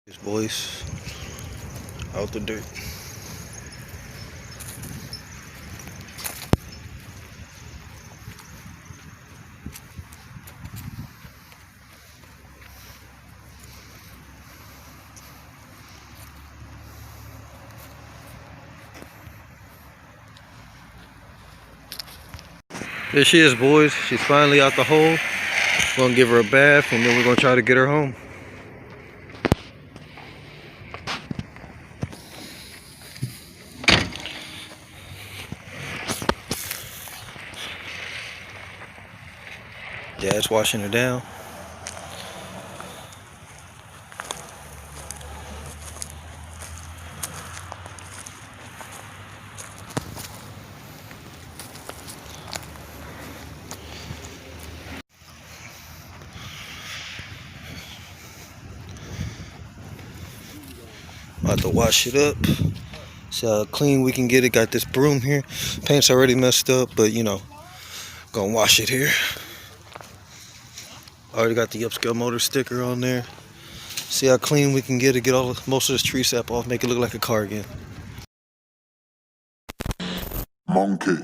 These boys out the dirt. There she is, boys. She's finally out the hole. We're gonna give her a bath and then we're gonna try to get her home. Dad's washing her down. About to wash it up. See how clean we can get it. Got this broom here. Paint's already messed up, but you know, gonna wash it here. Already got the upscale motor sticker on there. See how clean we can get it. Get most of this tree sap off. Make it look like a car again. Monkey.